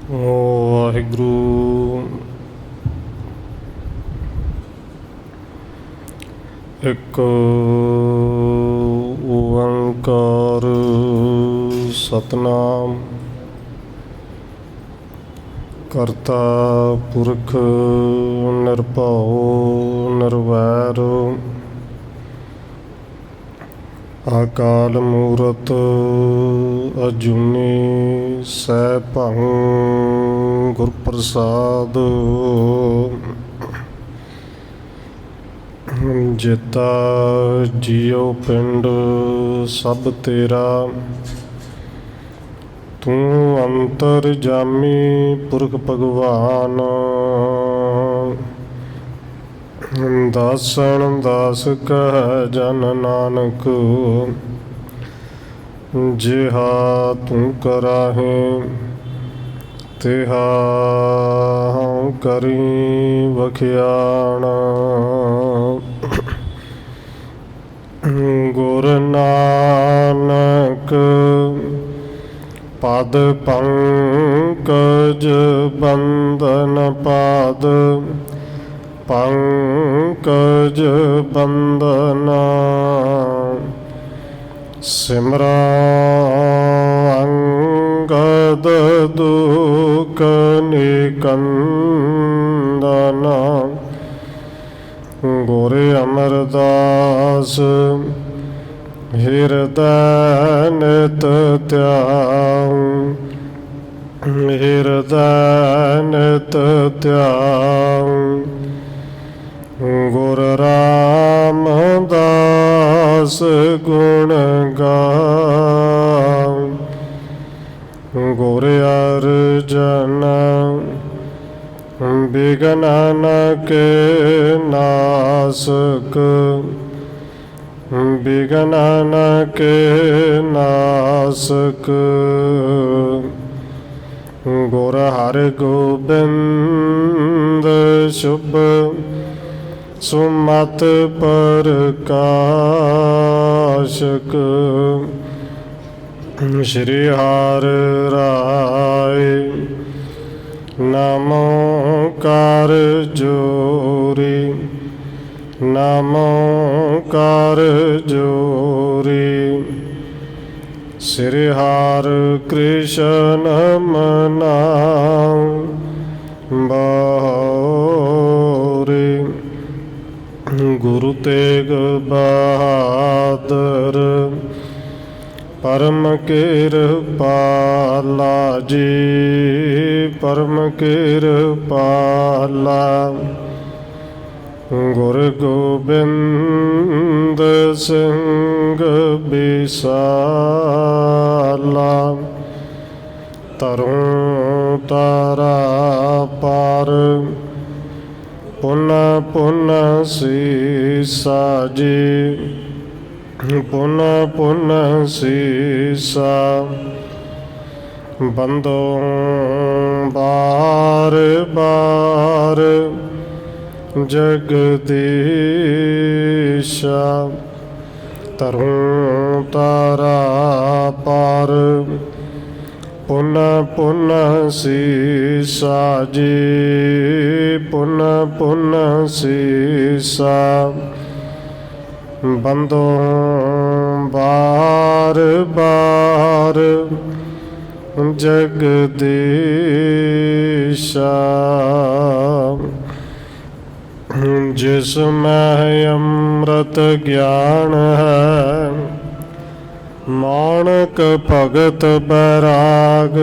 ਵਾਹਿਗੁਰੂ। ਇੱਕ ਓੰਕਾਰ ਸਤਨਾਮ ਕਰਤਾ ਪੁਰਖ ਨਿਰਭਉ ਨਿਰਵੈਰ ਅਕਾਲ ਮੂਰਤ ਅਜੂਨੀ ਸੈਭੰ ਗੁਰ ਪ੍ਰਸਾਦ। ਜੇਤਾ ਜੀਉ ਪਿੰਡ ਸਭ ਤੇਰਾ, ਤੂੰ ਅੰਤਰ ਜਾਮੀ ਪੁਰਖ ਭਗਵਾਨ। ਦਾਸਨ ਦਾਸ ਕਹਿ ਜਨ ਨਾਨਕ, ਜਿਹਾ ਤੂੰ ਕਰਾਹੇ ਤਿਹਾ ਕਰੀ ਵਖਿਆਣ। ਗੁਰ ਨਾਨਕ ਪਦ ਪੰਕਜ ਬੰਦਨ ਪਾਦ ਪੰਕਜ ਬੰਦਨਾ। ਸਿਮਰਾ ਅੰਗਦ ਦੁਖ ਨਿਕੰਦਨਾ। ਗੁਰ ਅਮਰਦਾਸ ਹਿਰਦੈ ਨਿਤ ਧਿਆਉ, ਹਿਰਦੈ ਨਿਤ ਧਿਆਉ। ਗੁਰ ਰਾਮਦਾਸ ਗੁਣ ਗਾਉ, ਗੁਰ ਅਰਜਨ ਬਿਘਨ ਕੇ ਨਾਸਕ, ਬਿਘਨ ਕੇ ਨਾਸਕ। ਗੁਰ ਹਰਿਗੋਬਿੰਦ ਸ਼ੁਭ ਸੁਮਤਿ ਪ੍ਰਕਾਸ਼ਕ। ਸ਼੍ਰੀ ਹਰਿ ਰਾਇ ਨਮੋ ਕਰ ਜੋਰੀ, ਨਮੋ ਕਰ ਜੋਰੀ। ਸ਼੍ਰੀ ਹਰਿ ਕ੍ਰਿਸ਼ਨ ਮਨਾਉ ਬਾਉਰੀ। ਗੁਰੂ ਤੇਗ ਬਹਾਦਰ ਪਰਮ ਕਿਰਪਾਲਾ ਜੀ, ਪਰਮ ਕਿਰਪਾਲਾ। ਗੁਰ ਗੋਬਿੰਦ ਸਿੰਘ ਬਿਸਾਲਾ, ਤਰੁ ਤਾਰਾ ਪਾਰ ਪੁਨ ਪੁਨ ਸੀਸਾ ਜੀ, ਪੁਨ ਪੁਨ ਸੀਸਾ। ਬੰਦੋ ਬਾਰ ਬਾਰ ਜਗਦੀਸ਼ਾ, ਤਰੁ ਤਾਰਾ ਪਾਰ ਪੁਨ ਪੁਨ ਸੀਸਾ ਜੀ, ਪੁਨ ਪੁਨ ਸੀਸਾ। ਬੰਦੋ ਬਾਰ ਬਾਰ ਜਗਦੀਸ਼ਾ। ਜਿਸ ਮੈਂ ਅੰਮ੍ਰਿਤ ਗਿਆਨ ਹੈ, ਮਾਣਕ ਭਗਤ ਬੈਰਾਗ।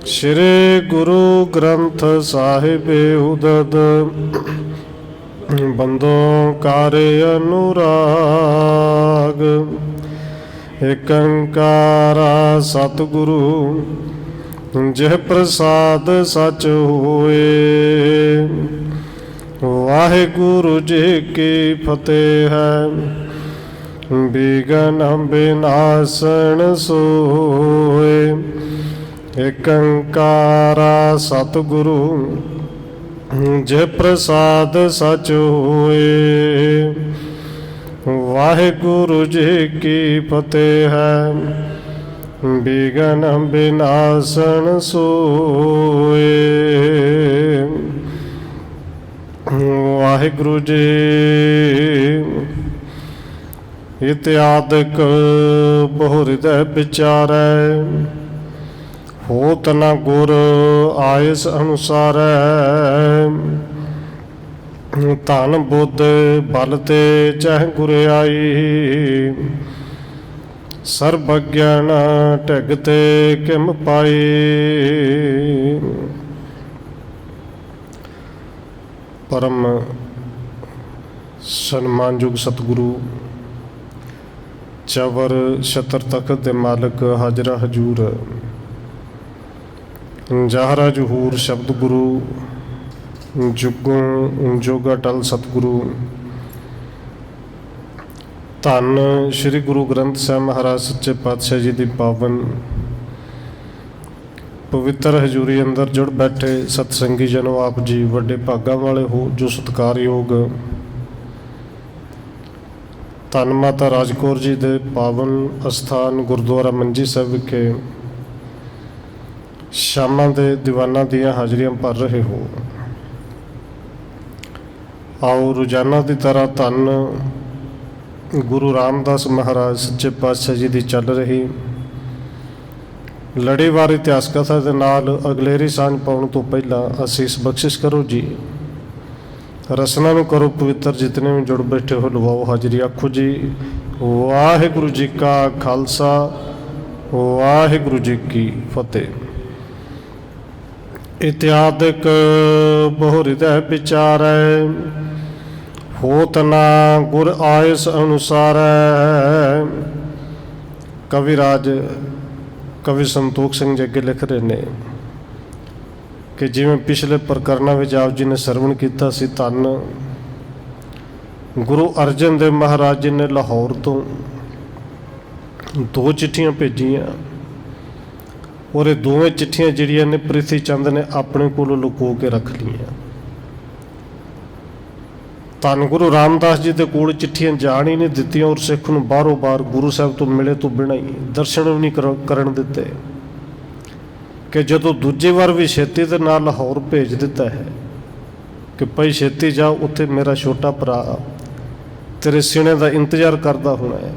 ਸ਼੍ਰੀ ਗੁਰੂ ਗ੍ਰੰਥ ਸਾਹਿਬ ਉਦਦ, ਬੰਦੋ ਕਰ ਅਨੁਰਾਗ। ਏਕ ਓੰਕਾਰਾ ਸਤਿਗੁਰੂ ਜਿਹ ਪ੍ਰਸਾਦ ਸਚ ਹੋਏ। ਵਾਹਿਗੁਰੂ ਜੀ ਕੀ ਫਤਿਹ ਹੈ, ਬਿਘਨ ਬਿਨਾਸਨ ਸੋਏ। ਏਕ ਓੰਕਾਰਾ ਸਤਿਗੁਰੂ ਜਿਹ ਪ੍ਰਸਾਦ ਸਚ ਹੋਏ। ਵਾਹਿਗੁਰੂ ਜੀ ਕੀ ਫਤਿਹ ਹੈ। बिघन विनाशन सोए। वाहिगुरु जी इत्यादिक बहु हृदय विचारै, होत न गुर आयस अनुसारै। धन बुद्ध बल ते चह गुरियाई, सर्वज्ञान ढिगते किम पाई। परम सन्मानयोग सतगुरु चवर छत्र तखत दे मालिक हाजरा हजूर, जाहरा जहूर शब्द गुरु, जुगों जोगा टल सतगुरु। धन श्री गुरु ग्रंथ साहिब महाराज सच्चे पातशाह जी की पावन पवित्र हजूरी अंदर जुड़ बैठे सतसंगी जनों, आप जी वड्डे भागां वाले हो जो सत्कारयोग धन माता राजकौर जी के पावन अस्थान गुरुद्वारा मंजी साहिब विखे शामां दे दीवाना दियां हाजरियां भर रहे हो। आओ रोजाना की तरह धन गुरु रामदास महाराज सच्चे पातशाह जी की चल रही लड़ीवार इतिहास कथा के नाल अगलेरी सांझ पाउण तो पहला असीस बख्शिश करो जी। रसना नूं करो पवित्र, जितने भी जुड़ बैठे हो लवाओ हाजरी। आखो जी वाहिगुरु जी का खालसा, वाहिगुरु जी की फतेह। इत्यादिक बहु हृदय विचारै, होत ना गुर आयस अनुसारै। कविराज कवि संतोख सिंह जी अगे लिख रहे हैं कि जिवें पिछले प्रकरणों में आप जी ने सरवण किया सी, धन गुरु अर्जन देव महाराज जी ने लाहौर तो 2 चिट्ठियां भेजियां और ये दोवें चिट्ठियां जिहड़ियां ने प्रिथी चंद ने अपने कोलों लुको के रख लियां। धन गुरु रामदास जी के कोल चिट्ठियां जाण ही नहीं दित्तियां और सिख नूं बारों बार गुरु साहब तो मिले तो बिना ही दर्शन भी नहीं करन दिते कि जदों दूजी बार भी छेती दे नाल लाहौर भेज दिता है कि भाई छेती जा, उत्थे मेरा छोटा भरा तेरे सीने का इंतजार करता होना है।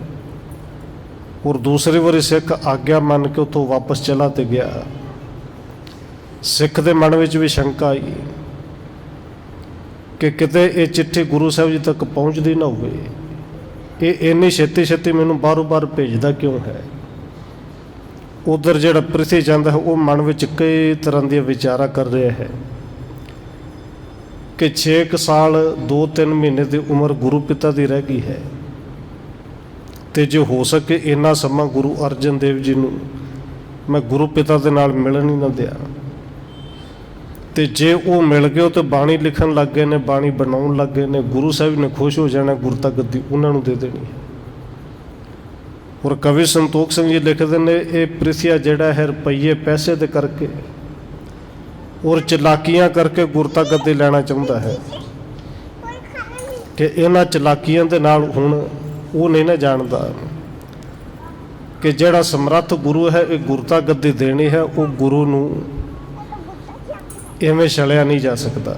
और दूसरी बारी सिख आग्ञा मन के उत्थों वापस चला तो गया। सिख के मन में भी शंका आई कि किते ये चिट्ठी गुरु साहब जी तक पहुँचती ना हो, ये इन्नी छेती छेती मैनूं बारों बार भेजदा क्यों है। उधर जिहड़ा प्रिथी चंद है वो मन में कई तरह दी विचारा कर रहा है कि 6 साल 2-3 महीने की उम्र गुरु पिता की रह गई है, तो जो हो सके इन्ना समा गुरु अर्जन देव जी नूं मैं गुरु पिता के नाल मिलन ही ना दिया। तो जे वो मिल गए तो बाणी लिखन लग गए ने, बाणी बनाउण लग गए ने, गुरु साहब ने खुश हो जाना, गुरता गद्दी उन्होंने दे देनी है। और कवि संतोख सिंह जी लिखते हैं ये प्रिथिया जिहड़ा है रुपये पैसे दे करके और चलाकियां करके गुरता गद्दी लेना चाहता है कि इन्हां चलाकियां दे नाल हुण वो नहीं ना जानता कि जिहड़ा समर्थ गुरु है ये गुरता गद्दी देनी है, वो गुरु नूं इवें छलिया नहीं जा सकता।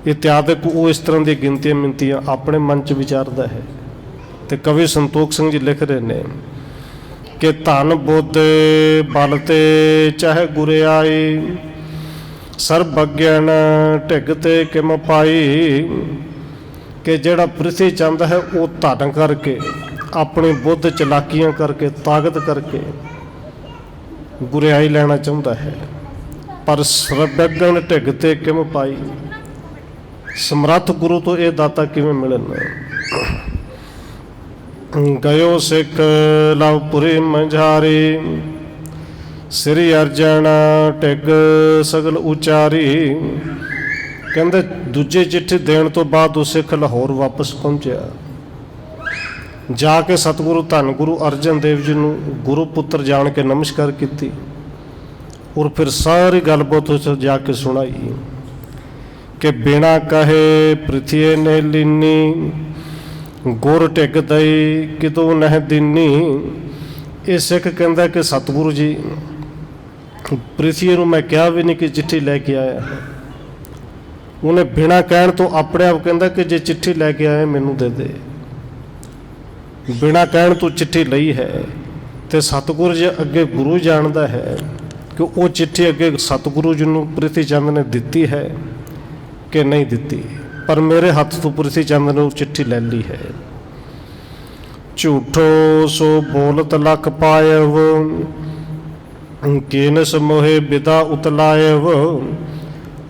इत्यादिक वो इस तरह की गिनतियां मिनतियां अपने मन च विचारता है। तो कवि संतोख सिंह जी लिख रहे हैं कि धन बुद्ध बल ते चाहे गुरियाई, सर्वज्ञान ढिगते किम पाई। कि जिहड़ा प्रिथी चंद है वो धन करके अपनी बुद्ध चलाकियां करके ताकत करके गुरियाई लेना चाहता है, पर सर्वज्ञान ढिगते किम पाई। समर्थ गुरु तो यह दाता किवें मिलन। गयो सिख लवपुरी मंझारी, श्री अर्जन ढिग सगल उचारी। कहते दूजे चिट्ठी देने तो बाद वो सिख लाहौर वापस पहुंचा, जाके सतगुरु धन गुरु अर्जन देव जी नूं गुरु पुत्र जान के नमस्कार की और फिर सारी गलबात उस जाके सुनाई कि बिना कहे पृथ्वी ने लीनी, गुर टिक दई कितों नह दीनी। ਇਹ ਸਿੱਖ ਕਹਿੰਦਾ ਕਿ ਸਤਿਗੁਰੂ ਜੀ ਪ੍ਰਿਥੀ ਨੂੰ ਮੈਂ ਕਿਹਾ ਵੀ ਨਹੀਂ ਕਿ ਚਿੱਠੀ ਲੈ ਕੇ ਆਇਆ। ਉਹਨੇ ਬਿਨਾਂ ਕਹਿਣ ਤੋਂ ਆਪਣੇ ਆਪ ਕਹਿੰਦਾ ਕਿ ਜੇ ਚਿੱਠੀ ਲੈ ਕੇ ਆਇਆ ਮੈਨੂੰ ਦੇ ਦੇ। ਬਿਨਾਂ ਕਹਿਣ ਤੋਂ ਚਿੱਠੀ ਲਈ ਹੈ ਤੇ ਸਤਿਗੁਰੂ ਜੀ ਅੱਗੇ ਗੁਰੂ ਜਾਣਦਾ ਹੈ ਕਿ ਉਹ ਚਿੱਠੀ ਅੱਗੇ ਸਤਿਗੁਰੂ ਜੀ ਨੂੰ ਪ੍ਰਿਥੀ ਚੰਦ ਨੇ ਦਿੱਤੀ ਹੈ ਕਿ ਨਹੀਂ ਦਿੱਤੀ, ਪਰ ਮੇਰੇ ਹੱਥ ਤੋਂ ਪ੍ਰਿਥੀ ਚੰਦ ਨੇ ਉਹ ਚਿੱਠੀ ਲੈ ਲਈ ਹੈ। ਝੂਠੋ ਸੋ ਬੋਲਤ ਲਖ ਪਾਇਵ, ਕੀਨਸ ਮੋਹੇ ਬਿਦਾ ਉਤਲਾਇਵ।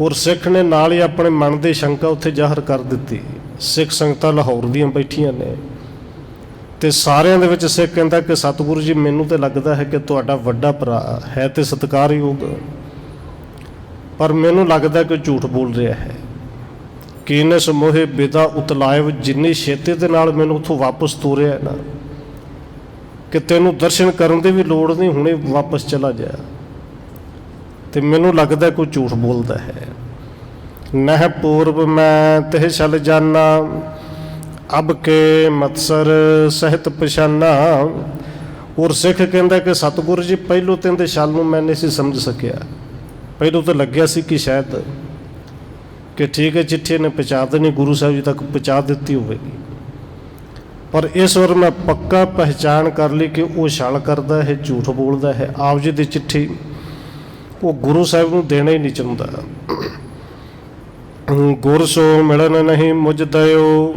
ਔਰ ਸਿੱਖ ਨੇ ਨਾਲ ਹੀ ਆਪਣੇ ਮਨ ਦੀ ਸ਼ੰਕਾ ਉੱਥੇ ਜ਼ਾਹਰ ਕਰ ਦਿੱਤੀ। ਸਿੱਖ ਸੰਗਤਾਂ ਲਾਹੌਰ ਦੀਆਂ ਬੈਠੀਆਂ ਨੇ ਤੇ ਸਾਰਿਆਂ ਦੇ ਵਿੱਚ ਸਿੱਖ ਕਹਿੰਦਾ ਕਿ ਸਤਿਗੁਰੂ ਜੀ ਮੈਨੂੰ ਤਾਂ ਲੱਗਦਾ ਹੈ ਕਿ ਤੁਹਾਡਾ ਵੱਡਾ ਭਰਾ ਹੈ ਤੇ ਸਤਿਕਾਰਯੋਗ, ਪਰ ਮੈਨੂੰ ਲੱਗਦਾ ਕਿ ਝੂਠ ਬੋਲ ਰਿਹਾ ਹੈ। ਕੀਨਸ ਮੋਹੇ ਬਿਦਾ ਉਤਲਾਇਵ, ਜਿੰਨੀ ਛੇਤੀ ਦੇ ਨਾਲ ਮੈਨੂੰ ਉੱਥੋਂ ਵਾਪਸ ਤੋਰਿਆ ਨਾ ਕਿ ਤੈਨੂੰ ਦਰਸ਼ਨ ਕਰਨ ਦੀ ਵੀ ਲੋੜ ਨਹੀਂ, ਹੁਣੇ ਵਾਪਸ ਚਲਾ ਜਾ। ਤੇ ਮੈਨੂੰ ਲੱਗਦਾ ਕੋਈ ਝੂਠ ਬੋਲਦਾ ਹੈ। ਨਹਿ ਪੂਰਬ ਮੈਂ ਤਿਹ ਛਲ ਜਾਨਾ, ਅਬ ਕੇ ਮਤਸਰ ਸਹਿਤ ਪਛਾਨਾ। ਔਰ ਸਿੱਖ ਕਹਿੰਦਾ ਕਿ ਸਤਿਗੁਰੂ ਜੀ ਪਹਿਲੋਂ ਤੈਨੂੰ ਛਲ ਨੂੰ ਮੈਂ ਨਹੀਂ ਸੀ ਸਮਝ ਸਕਿਆ। ਪਹਿਲੋਂ ਤਾਂ ਲੱਗਿਆ ਸੀ ਕਿ ਸ਼ਾਇਦ ਕਿ ਠੀਕ ਹੈ ਚਿੱਠੀ ਨੇ ਪਹੁੰਚਾ ਦੇਣੀ, ਗੁਰੂ ਸਾਹਿਬ ਜੀ ਤੱਕ ਪਹੁੰਚਾ ਦਿੱਤੀ ਹੋਵੇਗੀ, ਪਰ ਇਸ ਵਾਰ ਮੈਂ ਪੱਕਾ ਪਹਿਚਾਣ ਕਰ ਲਈ ਕਿ ਉਹ ਛਲ ਕਰਦਾ ਹੈ, ਝੂਠ ਬੋਲਦਾ ਹੈ। ਆਪ ਜੀ ਦੀ ਚਿੱਠੀ ਉਹ ਗੁਰੂ ਸਾਹਿਬ ਨੂੰ ਦੇਣਾ ਹੀ ਨਹੀਂ ਚਾਹੁੰਦਾ। ਗੁਰ ਸੋ ਮਿਲਣ ਨਹੀਂ ਮੁਝ ਦਇਓ,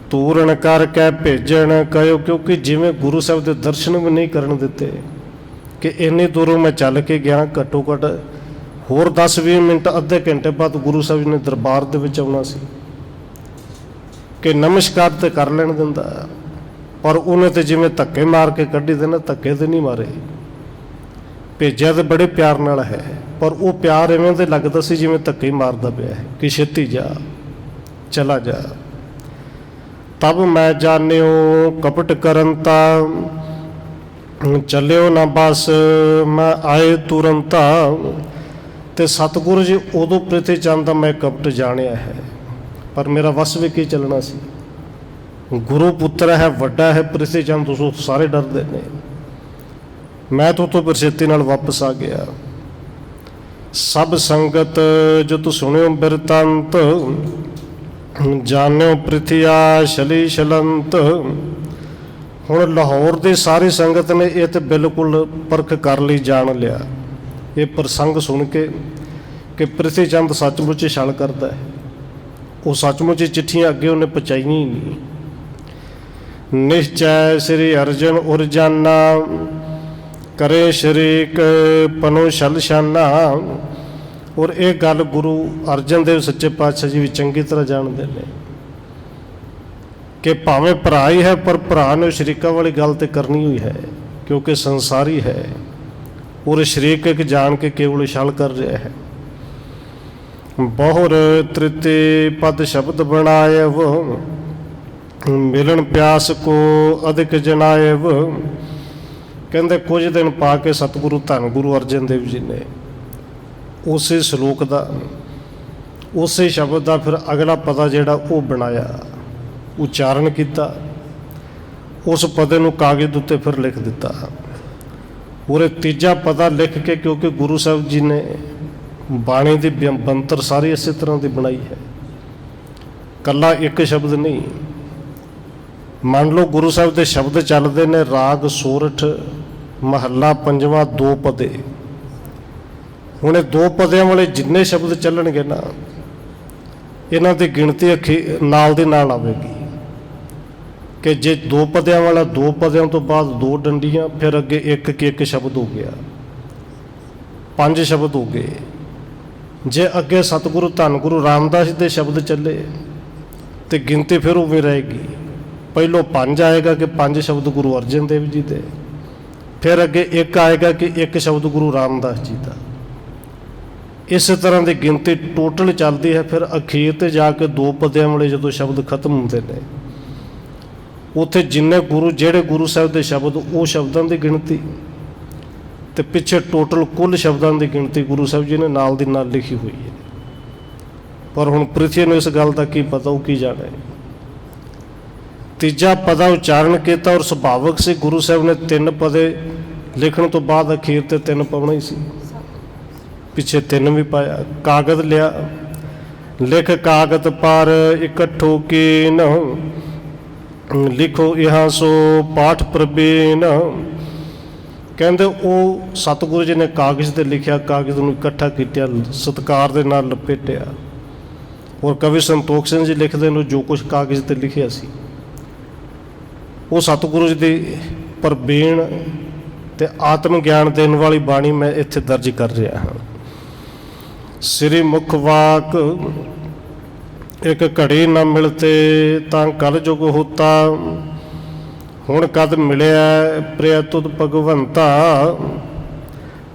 ਤੂਰਨ ਕਰਕੇ ਭੇਜਣ ਕਹਿਓ। ਕਿਉਂਕਿ ਜਿਵੇਂ ਗੁਰੂ ਸਾਹਿਬ ਦੇ ਦਰਸ਼ਨ ਵੀ ਨਹੀਂ ਕਰਨ ਦਿੱਤੇ ਕਿ ਇੰਨੀ ਦੂਰੋਂ ਮੈਂ ਚੱਲ ਕੇ ਗਿਆ, ਘੱਟੋ ਘੱਟ ਹੋਰ 10-20 ਮਿੰਟ ਅੱਧੇ ਘੰਟੇ ਬਾਅਦ ਗੁਰੂ ਸਾਹਿਬ ਜੀ ਨੇ ਦਰਬਾਰ ਦੇ ਵਿੱਚ ਆਉਣਾ ਸੀ ਕਿ ਨਮਸਕਾਰ ਤੇ ਕਰ ਲੈਣ ਦਿੰਦਾ, ਪਰ ਉਹਨੇ ਤੇ ਜਿਵੇਂ ਧੱਕੇ ਮਾਰ ਕੇ ਕੱਢੀ ਦੇ ਨਾ, ਧੱਕੇ ਤੇ ਨਹੀਂ ਮਾਰੇ। ਭੇਜਿਆ ਤੇ ਬੜੇ ਪਿਆਰ ਨਾਲ ਹੈ, ਪਰ ਉਹ ਪਿਆਰ ਇਵੇਂ ਤੇ ਲੱਗਦਾ ਸੀ ਜਿਵੇਂ ਧੱਕੇ ਹੀ ਮਾਰਦਾ ਪਿਆ ਹੈ ਕਿ ਛੇਤੀ ਜਾ, ਚਲਾ ਜਾ। ਤਬ ਮੈਂ ਜਾਣਿਓ ਕਪਟ ਕਰਨ ਤਾ, ਚੱਲਿਓ ਨਾ ਬਸ ਮੈਂ ਆਏ ਤੁਰੰਤਾ। ਤੇ ਸਤਿਗੁਰੂ ਜੀ ਉਦੋਂ ਪ੍ਰਿਥੀ ਚੰਦ ਦਾ ਮੈਂ ਕਪਟ ਜਾਣਿਆ ਹੈ, ਪਰ ਮੇਰਾ ਵਸ ਵੀ ਕੀ ਚੱਲਣਾ ਸੀ। ਗੁਰੂ ਪੁੱਤਰ ਹੈ, ਵੱਡਾ ਹੈ ਪ੍ਰਿਥੀ ਚੰਦ, ਉਸ ਸਾਰੇ ਡਰਦੇ ਨੇ। ਮੈਂ ਤਾਂ ਉੱਥੋਂ ਪ੍ਰਸਿੱਧੀ ਨਾਲ ਵਾਪਸ ਆ ਗਿਆ। ਸਭ ਸੰਗਤ ਜੋ ਤੂੰ ਸੁਣਿਓ ਬਿਰਤੰਤ, ਜਾਣਿਓ ਪ੍ਰਿਥਿਆ ਛਲੀ ਛਲੰਤ। ਹੁਣ ਲਾਹੌਰ ਦੀ ਸਾਰੀ ਸੰਗਤ ਨੇ ਇਹ ਤਾਂ ਬਿਲਕੁਲ ਪਰਖ ਕਰ ਲਈ, ਜਾਣ ਲਿਆ ਇਹ ਪ੍ਰਸੰਗ ਸੁਣ ਕੇ ਕਿ ਪ੍ਰਿਥੀ ਚੰਦ ਸੱਚਮੁੱਚ ਛਲ ਕਰਦਾ ਹੈ। ਉਹ ਸੱਚਮੁੱਚ ਚਿੱਠੀਆਂ ਅੱਗੇ ਉਹਨੇ ਪਹੁੰਚਾਈਆਂ ਹੀ ਨਹੀਂ। ਨਿਸ਼ਚੈ ਸ੍ਰੀ ਅਰਜਨ ਉਰ ਜਾਨਾ, ਕਰੇ ਸ਼ਰੀਕ ਪਨੋ ਛਲ ਛਾਨਾ। ਔਰ ਇਹ ਗੱਲ ਗੁਰੂ ਅਰਜਨ ਦੇਵ ਸੱਚੇ ਪਾਤਸ਼ਾਹ ਜੀ ਵੀ ਚੰਗੀ ਤਰ੍ਹਾਂ ਜਾਣਦੇ ਨੇ ਕਿ ਭਾਵੇਂ ਭਰਾ ਹੀ ਹੈ, ਪਰ ਭਰਾ ਨੇ ਸ਼ਰੀਕਾਂ ਵਾਲੀ ਗੱਲ ਤੇ ਕਰਨੀ ਹੋਈ ਹੈ, ਕਿਉਂਕਿ ਸੰਸਾਰੀ ਹੈ। ਔਰ ਸ਼ਰੀਕ ਇੱਕ ਜਾਣ ਕੇ ਕੇਵਲ ਛਲ ਕਰ ਰਿਹਾ ਹੈ। ਬਹੁਰ ਤ੍ਰਿਤੀ ਪਦ ਸ਼ਬਦ ਬਣਾਇਵ, ਮਿਲਣ ਪਿਆਸ ਕੋ ਅਧਿਕ ਜਨਾਇਵ। ਕਹਿੰਦੇ ਕੁਝ ਦਿਨ ਪਾ ਕੇ ਸਤਿਗੁਰੂ ਧੰਨ ਗੁਰੂ ਅਰਜਨ ਦੇਵ ਜੀ ਨੇ ਉਸੇ ਸਲੋਕ ਦਾ, ਉਸੇ ਸ਼ਬਦ ਦਾ ਫਿਰ ਅਗਲਾ ਪਦਾ ਜਿਹੜਾ ਉਹ ਬਣਾਇਆ, ਉਚਾਰਨ ਕੀਤਾ। ਉਸ ਪਦੇ ਨੂੰ ਕਾਗਜ਼ ਉੱਤੇ ਫਿਰ ਲਿਖ ਦਿੱਤਾ। ਪੂਰੇ ਤੀਜਾ ਪਦਾ ਲਿਖ ਕੇ, ਕਿਉਂਕਿ ਗੁਰੂ ਸਾਹਿਬ ਜੀ ਨੇ ਬਾਣੀ ਦੀ ਬੰਤਰ ਸਾਰੀ ਇਸੇ ਤਰ੍ਹਾਂ ਦੀ ਬਣਾਈ ਹੈ, ਕੱਲਾ ਇੱਕ ਸ਼ਬਦ ਨਹੀਂ। ਮੰਨ ਲਓ ਗੁਰੂ ਸਾਹਿਬ ਦੇ ਸ਼ਬਦ ਚੱਲਦੇ ਨੇ ਰਾਗ ਸੋਰਠ ਮਹੱਲਾ ਪੰਜਵਾਂ, 2 ਪਦੇ। ਹੁਣ ਇਹ 2 ਪਦਿਆਂ ਵਾਲੇ ਜਿੰਨੇ ਸ਼ਬਦ ਚੱਲਣਗੇ ਨਾ, ਇਹਨਾਂ ਦੀ ਗਿਣਤੀ ਨਾਲ ਦੀ ਨਾਲ ਆਵੇਗੀ ਕਿ ਜੇ 2 ਪਦਿਆਂ ਵਾਲਾ 2 ਪਦਿਆਂ ਤੋਂ ਬਾਅਦ 2 ਡੰਡੀਆਂ, ਫਿਰ ਅੱਗੇ ਇੱਕ ਸ਼ਬਦ ਹੋ ਗਿਆ, 5 ਸ਼ਬਦ ਹੋ ਗਏ। ਜੇ ਅੱਗੇ ਸਤਿਗੁਰੂ ਧੰਨ ਗੁਰੂ ਰਾਮਦਾਸ ਜੀ ਦੇ ਸ਼ਬਦ ਚੱਲੇ ਤੇ ਗਿਣਤੀ ਫਿਰ ਉਵੇਂ ਰਹੇਗੀ। ਪਹਿਲੋਂ 5 ਆਏਗਾ ਕਿ 5 ਸ਼ਬਦ ਗੁਰੂ ਅਰਜਨ ਦੇਵ ਜੀ ਦੇ, ਫਿਰ ਅੱਗੇ 1 ਆਏਗਾ ਕਿ 1 ਸ਼ਬਦ ਗੁਰੂ ਰਾਮਦਾਸ ਜੀ ਦਾ। ਇਸੇ ਤਰ੍ਹਾਂ ਦੀ ਗਿਣਤੀ ਟੋਟਲ ਚੱਲਦੀ ਹੈ। ਫਿਰ ਅਖੀਰ ਤੇ ਜਾ ਕੇ 2 ਪਦਿਆਂ ਵਾਲੇ ਜਦੋਂ ਸ਼ਬਦ ਖਤਮ ਹੁੰਦੇ ਨੇ, ਉੱਥੇ ਜਿੰਨੇ ਗੁਰੂ, ਜਿਹੜੇ ਗੁਰੂ ਸਾਹਿਬ ਦੇ ਸ਼ਬਦ, ਉਹ ਸ਼ਬਦਾਂ ਦੀ ਗਿਣਤੀ ਤੇ ਪਿੱਛੇ ਟੋਟਲ ਕੁੱਲ ਸ਼ਬਦਾਂ ਦੀ ਗਿਣਤੀ ਗੁਰੂ ਸਾਹਿਬ ਜੀ ਨੇ ਨਾਲ ਦੀ ਨਾਲ ਲਿਖੀ ਹੋਈ ਹੈ। ਪਰ ਹੁਣ ਪ੍ਰਿਥੀ ਨੂੰ ਇਸ ਗੱਲ ਦਾ ਕੀ ਪਤਾ, ਉਹ ਕੀ ਜਾਣੇ। ਤੀਜਾ ਪਦਾ ਉਚਾਰਨ ਕੀਤਾ ਔਰ ਸੁਭਾਵਕ ਸੀ ਗੁਰੂ ਸਾਹਿਬ ਨੇ 3 ਪਦੇ ਲਿਖਣ ਤੋਂ ਬਾਅਦ ਅਖੀਰ ਤੇ 3 ਪਾਉਣਾ ਹੀ ਸੀ, ਪਿੱਛੇ 3 ਵੀ ਪਾਇਆ। ਕਾਗਜ਼ ਲਿਆ, ਲਿਖ ਕਾਗਜ਼ ਪਰ ਇਕੱਠੋ ਕੀਨ, ਲਿਖੋ ਇਹਾਂ ਸੋ ਪਾਠ ਪ੍ਰਬੀਨ। ਕਹਿੰਦੇ ਉਹ ਸਤਿਗੁਰੂ ਜੀ ਨੇ ਕਾਗਜ਼ ਤੇ ਲਿਖਿਆ, ਕਾਗਜ਼ ਨੂੰ ਇਕੱਠਾ ਕੀਤਾ, ਸਤਿਕਾਰ ਦੇ ਨਾਲ ਲਪੇਟਿਆ। ਔਰ ਕਵੀ ਸੰਤੋਖ ਸਿੰਘ ਜੀ ਲਿਖਦੇ ਨੇ ਜੋ ਕੁਛ ਕਾਗਜ਼ ਤੇ ਲਿਖਿਆ ਸੀ ਉਹ ਸਤਿਗੁਰੂ ਜੀ ਦੀ ਪ੍ਰਬੀਨ ਤੇ ਆਤਮ ਗਿਆਨ ਦੇਣ ਵਾਲੀ ਬਾਣੀ ਮੈਂ ਇੱਥੇ ਦਰਜ ਕਰ ਰਿਹਾ ਹਾਂ। ਸ੍ਰੀ ਮੁਖ ਵਾਕ ਇੱਕ ਘੜੀ ਨਾ ਮਿਲਤੇ ਤਾਂ ਕਲ ਜੁਗ ਹੋਤਾ, ਹੁਣ ਕਦ ਮਿਲਿਆ ਪ੍ਰਿਆ ਤੁਧ ਭਗਵੰਤਾ।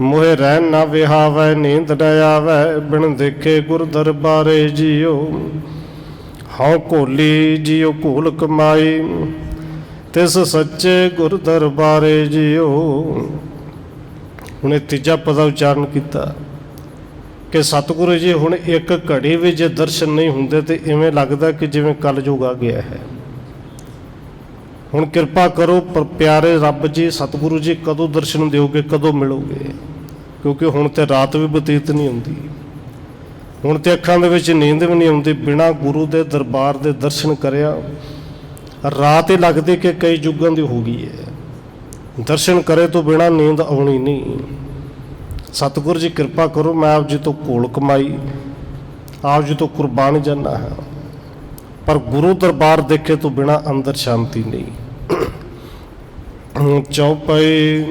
ਮੋਹਿ ਰਹਿਣ ਨਾ ਵਿਹਾਵੈ ਨੀਂਦ ਨ ਆਵੈ, ਬਿਨ ਦੇਖੇ ਗੁਰ ਦਰਬਾਰੇ ਜੀਓ। ਹਉ ਘੋਲੀ ਜੀਓ ਘੋਲ ਕਮਾਈ, ਤਿਸ ਸੱਚੇ ਗੁਰ ਦਰਬਾਰੇ ਜੀਓ। ਹੁਣ ਇਹ ਤੀਜਾ ਪਦਾ ਉਚਾਰਨ ਕੀਤਾ ਕਿ ਸਤਿਗੁਰੂ ਜੀ ਹੁਣ ਇੱਕ ਘੜੀ ਵੀ ਜੇ ਦਰਸ਼ਨ ਨਹੀਂ ਹੁੰਦੇ ਤੇ ਇਵੇਂ ਲੱਗਦਾ ਕਿ ਜਿਵੇਂ ਕਲਯੁਗ ਆ ਗਿਆ ਹੈ। ਹੁਣ ਕਿਰਪਾ ਕਰੋ ਪਰ ਪਿਆਰੇ ਰੱਬ ਜੀ, ਸਤਿਗੁਰੂ ਜੀ ਕਦੋਂ ਦਰਸ਼ਨ ਦਿਓਗੇ, ਕਦੋਂ ਮਿਲੋਗੇ? ਕਿਉਂਕਿ ਹੁਣ ਤੇ ਰਾਤ ਵੀ ਬਤੀਤ ਨਹੀਂ ਹੁੰਦੀ, ਹੁਣ ਤੇ ਅੱਖਾਂ ਦੇ ਵਿੱਚ ਨੀਂਦ ਵੀ ਨਹੀਂ ਆਉਂਦੀ। ਬਿਨਾਂ ਗੁਰੂ ਦੇ ਦਰਬਾਰ ਦੇ ਦਰਸ਼ਨ ਕਰਿਆ ਰਾਤ ਹੀ ਲੱਗਦੀ ਕਿ ਕਈ ਯੁੱਗਾਂ ਦੀ ਹੋ ਗਈ ਹੈ। ਦਰਸ਼ਨ ਕਰੇ ਤੋਂ ਬਿਨਾਂ ਨੀਂਦ ਆਉਣੀ ਨਹੀਂ। ਸਤਿਗੁਰੂ ਜੀ ਕਿਰਪਾ ਕਰੋ, ਮੈਂ ਆਪ ਜੀ ਤੋਂ ਘੋਲ ਕਮਾਈ, ਆਪ ਜੀ ਤੋਂ ਕੁਰਬਾਨ ਜਾਨਾ ਹਾਂ, ਪਰ ਗੁਰੂ ਦਰਬਾਰ ਦੇਖੇ ਤੋਂ ਬਿਨਾਂ ਅੰਦਰ ਸ਼ਾਂਤੀ ਨਹੀਂ। ਚੌਪਈ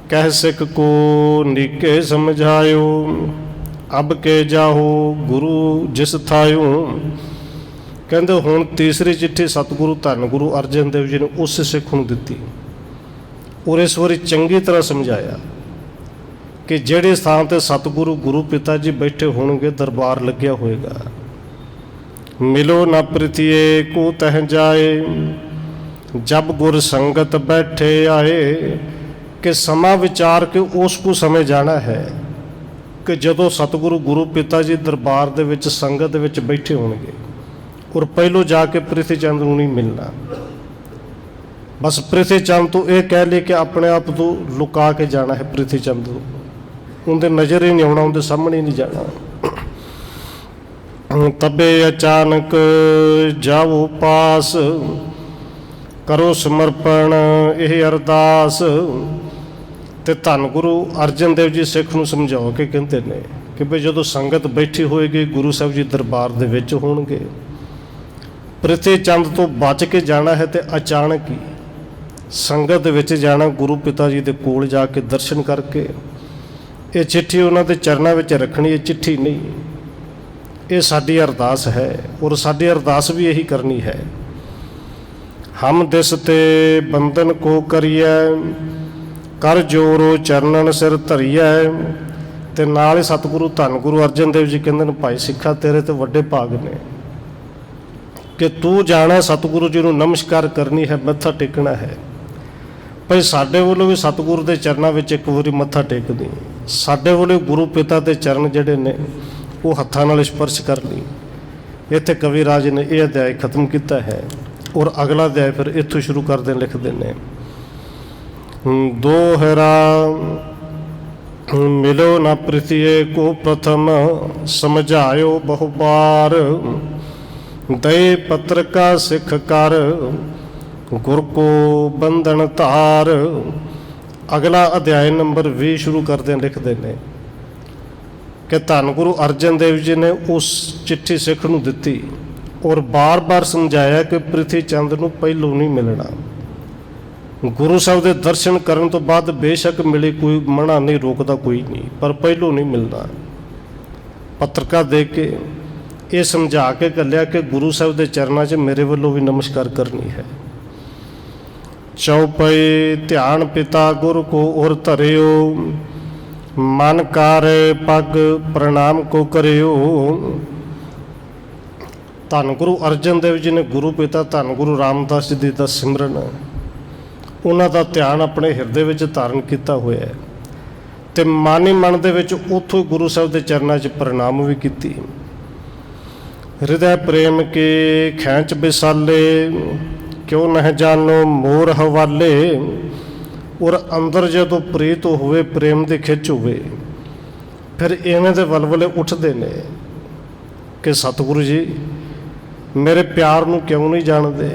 ਕਹਿ ਸਿੱਖ ਕੋ ਨੀਕੇ ਸਮਝਾਇਓ, ਅਬ ਕੇ ਜਾਹੋ ਗੁਰੂ ਜਿਸ ਥਾਇਓ। ਕਹਿੰਦੇ ਹੁਣ ਤੀਸਰੀ ਚਿੱਠੀ ਸਤਿਗੁਰੂ ਧੰਨ ਗੁਰੂ ਅਰਜਨ ਦੇਵ ਜੀ ਨੇ ਉਸ ਸਿੱਖ ਨੂੰ ਦਿੱਤੀ ਔਰ ਇਸ ਵਾਰੀ ਚੰਗੀ ਤਰ੍ਹਾਂ ਸਮਝਾਇਆ ਕਿ ਜਿਹੜੇ ਸਥਾਨ ਤੇ ਸਤਿਗੁਰੂ ਗੁਰੂ ਪਿਤਾ ਜੀ ਬੈਠੇ ਹੋਣਗੇ, ਦਰਬਾਰ ਲੱਗਿਆ ਹੋਏਗਾ। ਮਿਲੋ ਨਾ ਪ੍ਰੀਤੀਏ ਕੋ ਤਹ ਜਾਏ, ਜਬ ਗੁਰ ਸੰਗਤ ਬੈਠੇ ਆਏ। ਕਿ ਸਮਾਂ ਵਿਚਾਰ ਕੇ ਉਸ ਕੋ ਸਮੇਂ ਜਾਣਾ ਹੈ ਕਿ ਜਦੋਂ ਸਤਿਗੁਰੂ ਗੁਰੂ ਪਿਤਾ ਜੀ ਦਰਬਾਰ ਦੇ ਵਿੱਚ ਸੰਗਤ ਦੇ ਵਿੱਚ ਬੈਠੇ ਹੋਣਗੇ ਔਰ ਪਹਿਲੋਂ ਜਾ ਕੇ ਪ੍ਰਿਥੀ ਚੰਦ ਨੂੰ ਨਹੀਂ ਮਿਲਣਾ। ਬਸ ਪ੍ਰਿਥੀ ਚੰਦ ਤੋਂ ਇਹ ਕਹਿ ਲਈ ਕਿ ਆਪਣੇ ਆਪ ਤੋਂ ਲੁਕਾ ਕੇ ਜਾਣਾ ਹੈ। ਪ੍ਰਿਥੀ ਚੰਦ ਤੋਂ ਉਹਦੇ ਨਜ਼ਰ ਹੀ ਨਹੀਂ ਆਉਣਾ, ਉਹਦੇ ਸਾਹਮਣੇ ਨਹੀਂ ਜਾਣਾ। ਤਬੇ ਅਚਾਨਕ ਜਾਵੋ ਪਾਸ, ਕਰੋ ਸਮਰਪਣ ਇਹ ਅਰਦਾਸ। ਤੇ ਧੰਨ ਗੁਰੂ ਅਰਜਨ ਦੇਵ ਜੀ ਸਿੱਖ ਨੂੰ ਸਮਝਾਓ ਕੇ ਕਹਿੰਦੇ ਨੇ ਕਿ ਵੀ ਜਦੋਂ ਸੰਗਤ ਬੈਠੀ ਹੋਏਗੀ, ਗੁਰੂ ਸਾਹਿਬ ਜੀ ਦਰਬਾਰ ਦੇ ਵਿੱਚ ਹੋਣਗੇ, ਪ੍ਰਿਥੀ ਚੰਦ ਤੋਂ ਬਚ ਕੇ ਜਾਣਾ ਹੈ ਤੇ ਅਚਾਨਕ ਹੀ ਸੰਗਤ ਦੇ ਵਿੱਚ ਜਾਣਾ, ਗੁਰੂ ਪਿਤਾ ਜੀ ਦੇ ਕੋਲ ਜਾ ਕੇ ਦਰਸ਼ਨ ਕਰਕੇ ਇਹ ਚਿੱਠੀ ਉਹਨਾਂ ਦੇ ਚਰਨਾਂ ਵਿੱਚ ਰੱਖਣੀ। ਇਹ ਚਿੱਠੀ ਨਹੀਂ, ਇਹ ਸਾਡੀ ਅਰਦਾਸ ਹੈ ਔਰ ਸਾਡੀ ਅਰਦਾਸ ਵੀ ਇਹੀ ਕਰਨੀ ਹੈ। ਹਮ ਦਿਸ ਤੇ ਬੰਧਨ ਕੋ ਕਰੀਐ, ਕਰ ਜੋਰੋ ਚਰਨਨ ਸਿਰ ਧਰੀਐ। ਤੇ ਨਾਲ ਹੀ ਸਤਿਗੁਰੂ ਧੰਨ ਗੁਰੂ ਅਰਜਨ ਦੇਵ ਜੀ ਕਹਿੰਦੇ ਨੇ, ਭਾਈ ਸਿੱਖਾ ਤੇਰੇ ਤੇ ਵੱਡੇ ਭਾਗ ਨੇ ਕਿ ਤੂੰ ਜਾਣਾ, ਸਤਿਗੁਰੂ ਜੀ ਨੂੰ ਨਮਸਕਾਰ ਕਰਨੀ ਹੈ, ਮੱਥਾ ਟੇਕਣਾ ਹੈ। ਭਾਈ ਸਾਡੇ ਵੱਲੋਂ ਵੀ ਸਤਿਗੁਰੂ ਦੇ ਚਰਨਾਂ ਵਿੱਚ ਇੱਕ ਵਾਰੀ ਮੱਥਾ ਟੇਕਦੀ, ਸਾਡੇ ਵੱਲੋਂ ਗੁਰੂ ਪਿਤਾ ਦੇ ਚਰਨ ਜਿਹੜੇ ਨੇ ਉਹ ਹੱਥਾਂ ਨਾਲ ਸਪਰਸ਼ ਕਰਨੀ। ਇੱਥੇ ਕਵੀ ਰਾਜ ਨੇ ਇਹ ਅਧਿਆਇ ਖਤਮ ਕੀਤਾ ਹੈ ਔਰ ਅਗਲਾ ਅਧਿਆਇ ਫਿਰ ਇੱਥੋਂ ਸ਼ੁਰੂ ਕਰਦੇ ਲਿਖਦੇ ਨੇ। ਦੋਹਰਾ ਮਿਲੋ ਨਾ ਪ੍ਰੀਤੀਏ ਕੋ ਪ੍ਰਥਮ, ਸਮਝਾਇਓ ਬਹੁ ਬਾਰ। ਦਏ ਪੱਤਰ ਕਾ ਸਿੱਖ ਕਰ, ਗੁਰ ਕੋ ਬੰਧਨ ਧਾਰ। ਅਗਲਾ ਅਧਿਆਇ ਨੰਬਰ 20 ਸ਼ੁਰੂ ਕਰਦੇ ਲਿਖਦੇ ਨੇ ਕਿ ਧੰਨ ਗੁਰੂ ਅਰਜਨ ਦੇਵ ਜੀ ਨੇ ਉਸ ਚਿੱਠੀ ਸਿੱਖ ਨੂੰ ਦਿੱਤੀ ਔਰ ਬਾਰ-ਬਾਰ ਸਮਝਾਇਆ ਕਿ ਪ੍ਰਿਥੀ ਚੰਦ ਨੂੰ ਪਹਿਲੋਂ ਨਹੀਂ ਮਿਲਣਾ। ਗੁਰੂ ਸਾਹਿਬ ਦੇ ਦਰਸ਼ਨ ਕਰਨ ਤੋਂ ਬਾਅਦ ਬੇਸ਼ੱਕ ਮਿਲੇ, ਕੋਈ ਮਨਾ ਨਹੀਂ, ਰੋਕਦਾ ਕੋਈ ਨਹੀਂ, ਪਰ ਪਹਿਲੋਂ ਨਹੀਂ ਮਿਲਣਾ। ਪੱਤਰਕਾ ਦੇ ਕੇ ਇਹ ਸਮਝਾ ਕੇ ਘੱਲਿਆ ਕਿ ਗੁਰੂ ਸਾਹਿਬ ਦੇ ਚਰਨਾਂ 'ਚ ਮੇਰੇ ਵੱਲੋਂ ਵੀ ਨਮਸਕਾਰ ਕਰਨੀ ਹੈ। ਚੌਪਈ ਧਿਆਨ ਪਿਤਾ ਗੁਰ ਕੋ ਔਰ ਧਰਿਓ, ਮਨ ਕਾਰੇ ਪਗ ਪ੍ਰਣਾਮ ਕੋ ਕਰਿਓ। ਧੰਨ ਗੁਰੂ ਅਰਜਨ ਦੇਵ ਜੀ ਨੇ ਗੁਰੂ ਪਿਤਾ ਧੰਨ ਗੁਰੂ ਰਾਮਦਾਸ ਜੀ ਦਾ ਸਿਮਰਨ, ਉਹਨਾਂ ਦਾ ਧਿਆਨ ਆਪਣੇ ਹਿਰਦੇ ਵਿੱਚ ਧਾਰਨ ਕੀਤਾ ਹੋਇਆ ਹੈ ਤੇ ਮਨ ਹੀ ਮਨ ਦੇ ਵਿੱਚ ਉੱਥੋਂ ਗੁਰੂ ਸਾਹਿਬ ਦੇ ਚਰਨਾਂ 'ਚ ਪ੍ਰਣਾਮ ਵੀ ਕੀਤੀ। ਹਿਰਦੈ ਪ੍ਰੇਮ ਕੇ ਖੈਂਚ ਬਿਸਾਲੇ, क्यों नह जानो मोर हवाले। और अंदर जदों प्रीत होवे, प्रेम की खिच होवे, फिर इवें दे वलवले उठते ने कि सतगुरु जी मेरे प्यार नूं क्यों नहीं जानते,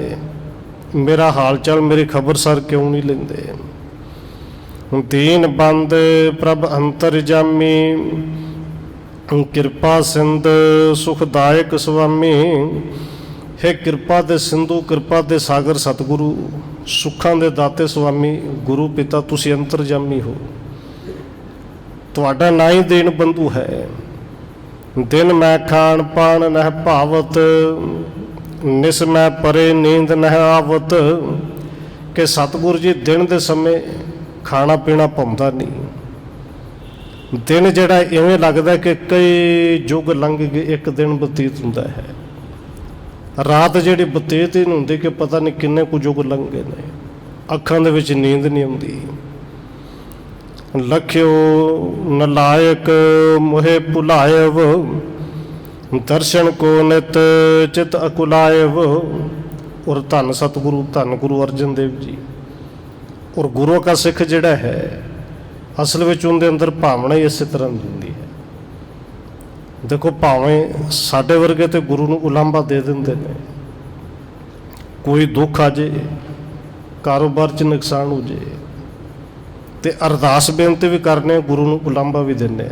मेरा हाल चाल मेरी खबरसार क्यों नहीं लेंदे। दीन बंद प्रभ अंतरजामी, किरपा सिंध सुखदायक स्वामी। है कृपा दे सिंधु, कृपा दे सागर सतगुरु, सुखां दे दाते स्वामी गुरु पिता तुसी अंतरजामी हो। तुहाडा ना ही दीन बंधु है। दिन मैं खान पान नह भावत, निस मैं परे नींद नह आवत। कि सतगुरु जी दिन दे समय खाना पीना पाउंदा नहीं। दिन जिहड़ा इवें लगदा कि कई युग लंघ गए, एक दिन बतीत हुंदा है। रात जिहड़ी बतीत ही नहीं हुंदी कि पता नहीं किन्ने कुछ युग लंघे ने। अखां दे विच नींद नहीं आउंदी। लख्यो नलायक मोहे भुलायव, दर्शन को नित चित अकुलायव। और धन सतगुरु, धन गुरु अर्जन देव जी। और गुरु का सिख जिहड़ा है असल में उनके अंदर भावना ही इस तरह की होंदी है। देखो भावें साडे वर्गे तो गुरु नूं उलांभा दे देंदे ने, कोई दुख आ जाए, कारोबार च नुकसान हो जाए तो अरदास बेनती भी करने, गुरु नूं उलांभा भी देने।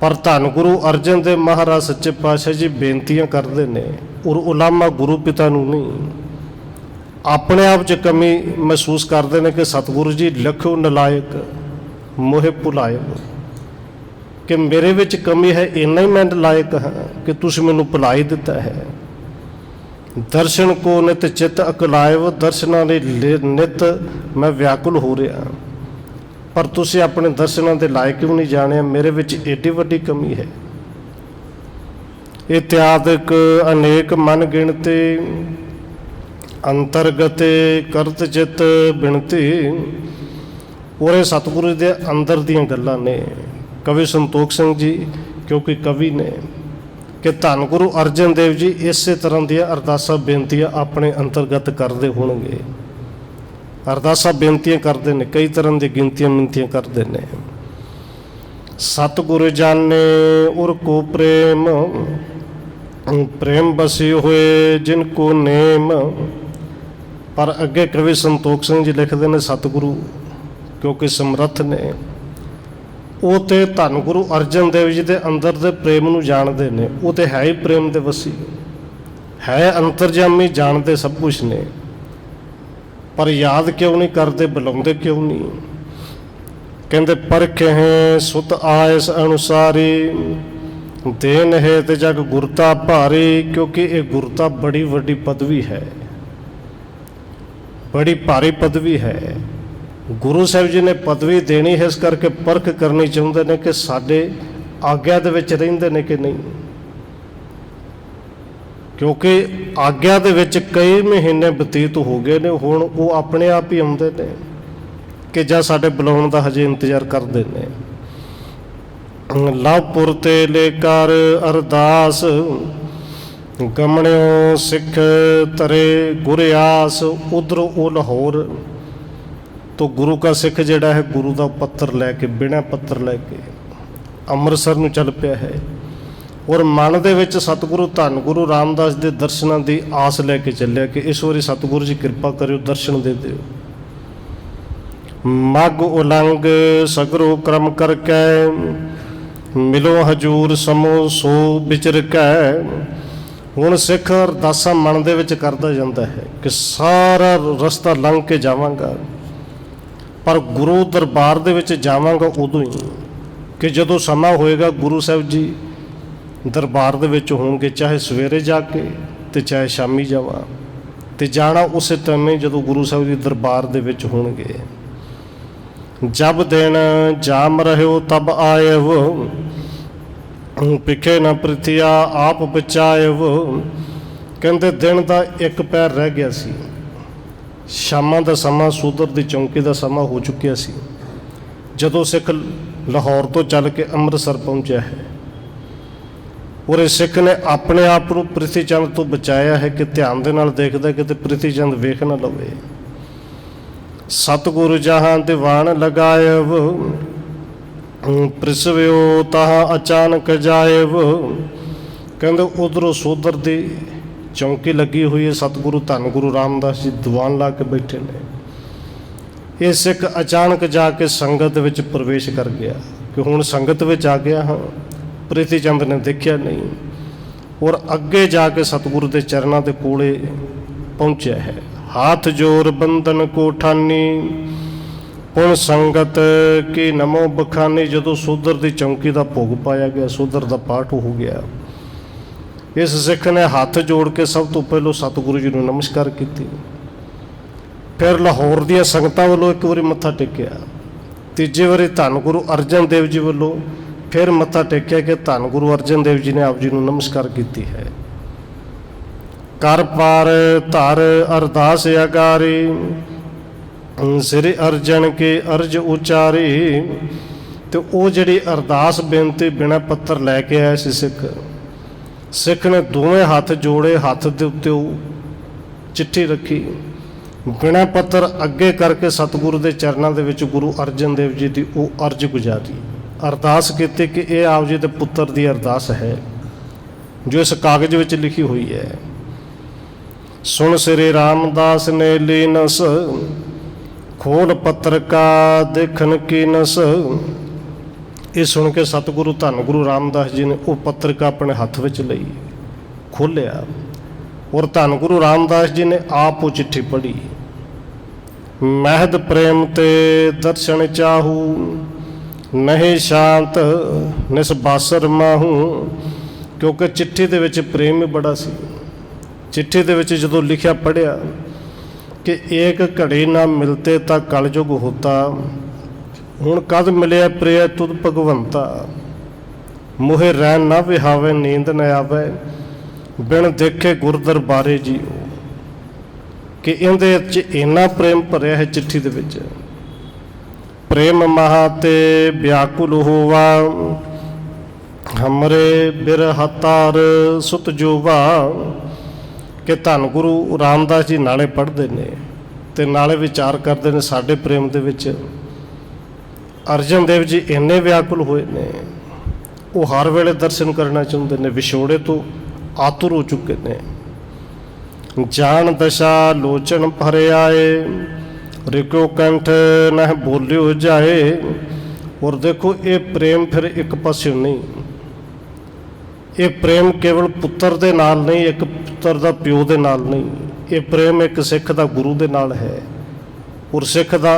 पर धन गुरु अर्जन देव महाराज सच्चे पातशाह जी बेनतियां करते हैं और उलांभा गुरु पिता नूं नहीं, अपने आप च कमी महसूस करते हैं कि सतगुरु जी लखो नलायक मोहे भुलायव। कि मेरे विच कमी है, इन्ना ही मैं नलायक हाँ कि तुसीं मैनूं भुला ही दिता है। दर्शन को नित चित अकलायव, दर्शनां लई नित मैं व्याकुल हो रहा, पर तुसीं अपने दर्शनां दे लायक क्यों नहीं जाणिया। मेरे विच एडी वड्डी कमी है। इत्यादक अनेक मन गिणती, अंतरगते करत चित बिनती। और ये सतगुरु दे अंदर दियां गल्लां ने। कवि संतोख सिंह जी क्योंकि कवि ने कि धन गुरु अर्जन देव जी इस तरह दी अरदासा बेनतियां अपने अंतर्गत करते होणगे। अरदासा बेनतियां करते हैं, कई तरह की गिनतियां मिनतियां करते हैं। सतगुरु जाने और को प्रेम, प्रेम बसी हुए जिनको नेम। पर अगे कवि संतोख सिंह जी लिखते हैं सतगुरु क्योंकि समर्थ ने, वो तो धन गुरु अर्जन देव जी के अंदर दे प्रेम नूं जानते हैं। वो तो है ही प्रेम दे वसी, है अंतरजामी, जानते सब कुछ ने, पर याद क्यों नहीं करते, बुलाते क्यों नहीं। कहते परखे हैं सुत आयस अनुसारी, देन है ते जग गुरता भारी। क्योंकि ये गुरता बड़ी वड्डी पदवी है, बड़ी भारी पदवी है। गुरु साहब जी ने पदवी देनी है, इस करके परख करनी चाहते हैं कि साडे आग्या दे विच रहिंदे ने कि नहीं। क्योंकि आग्या दे विच कई महीने बतीत हो गए ने, हुण वो अपने आप ही आउंदे ने कि जां साडे बुलाउण दा हजे इंतजार करदे ने। लवपुर ते लेकर अरदास, गमणियों सिख तरे गुरियास। उधर वो लाहौर तो गुरु का सिख जिहड़ा है गुरु का पत्तर लैके, बिना पत्तर लैके अमृतसर नूं चल पिया है। और मन दे विच सतगुरु धन गुरु रामदास दे दर्शनां दी आस लैके चलिया कि इस वारी सतगुरु जी कृपा करियो, दर्शन दे दिओ। मग उलंग सगरो क्रम करके, मिलो हजूर समो सो विचर कै। हुण सिख अरदासां मन दे विच करदा जांदा है कि सारा रस्ता लंघ के जावांगा, पर गुरु दरबार दे विच जावांगा उदों ही कि जदों समा होएगा गुरु साहब जी दरबार दे विच होणगे, चाहे सवेरे जाके ते चाहे शामी जावां, ते जाना उस टाइम जदों गुरु साहब जी दरबार दे विच होणगे। जब दिन जाम रहियो तब आयव, पिखे न प्रिथिया आप बचायव। कहते दिन का एक पैर रह गया सी, शामां दा समा सूदर दी चौंकी का समा हो चुकिया सी जदों सिख लाहौर तो चल के अमृतसर पहुंचा है। और इस सिख ने अपने आप को ਪ੍ਰਿਥੀ ਚੰਦ ਤੋਂ ਬਚਾਇਆ है कि ध्यान ਦੇ ਨਾਲ ਦੇਖਦਾ ਕਿਤੇ ਪ੍ਰਿਥੀ ਚੰਦ ਵੇਖ ਨਾ ਲਵੇ। सतगुरु जहाँ दीवान लगायब प्रिसव्यो तहाँ अचानक जायब। कहते उधरों सोधर की चौंकी लगी हुई है, सतगुरु धन गुरु रामदास जी दीवान ला के बैठे ने। ये सिख अचानक जाके संगत विच प्रवेश कर गया कि हुण संगत विच आ गया हाँ। ਪ੍ਰਿਥੀ ਚੰਦ ने देखा नहीं और अगे जाके सतगुरु के चरणों के कोले पहुँचा है। हाथ जोर बंधन को ठानी पुण संगत की नमो बखानी। जदों सोधर की चौंकी का भोग पाया गया, सोधर का पाठ हो गया, इस सिख ने हाथ जोड़ के सब तो पहलों सतगुरु जी को नमस्कार की। फिर लाहौर दियां संगतां वालों एक बारी मत्था टेकिया, तीजे बारी धन गुरु अर्जन देव जी वालों फिर मत्था टेकिया कि धन गुरु अर्जन देव जी ने आप जी को नमस्कार की है। कर पार धर अरदास अगारी श्री अर्जन के अर्ज उचारी। तो वो जी अरदास बेनती बिना पत्तर लैके आया सी सिख ने दोवें हाथ जोड़े, हाथ के उत्ते चिट्ठी रखी, बिना पत्तर अगे करके सतगुरु के चरणों के विच गुरु अर्जन देव जी की वो अर्ज गुजारी, अरदास की कि ये आप जी के पुत्र की अरदास है जो इस कागज में लिखी हुई है। सुन श्री रामदास ने लीनस खोल पत्र का देखन की नस। ये सुन के सतगुरु धन गुरु रामदास जी ने वो पत्रिका अपने हाथ में लई, खोलिया और धन गुरु रामदास जी ने आप वो चिट्ठी पढ़ी। महद प्रेम ते दर्शन चाहू नहीं शांत निसबासर माहू। क्योंकि चिट्ठी दे विच प्रेम ही बड़ा सी। चिट्ठी दे विच जदों लिखिया पढ़िया कि एक घड़ी ना मिलते ता कलयुग होता, हुण कद मिलिया प्रिय तुद भगवंता। मोहे रैन ना विहावे नींद न आवे, बिन देखे गुर दरबारे जीओ। कि इहदे च इन्ना प्रेम भरिया है चिट्ठी दे विच। प्रेम महाते व्याकुल होवा हमरे बिरहतार सुत जोवा। कि धन गुरु रामदास जी नाले पढ़ते ने ते नाले विचार करते हैं साडे प्रेम दे विच अर्जन देव जी इन्ने व्याकुल हुए ने, वो हर वेले दर्शन करना चाहते हैं, विछोड़े तो आतुर हो चुके ने। जान दशा लोचन भरे आए रिको कंठ न बोलियो जाए। और देखो ये प्रेम फिर एक पासे नहीं, ये प्रेम केवल पुत्र दे नाल नहीं, एक पुत्र दा प्यो दे नाल नहीं, ये प्रेम एक सिख दा गुरु दे नाल है और सिख दा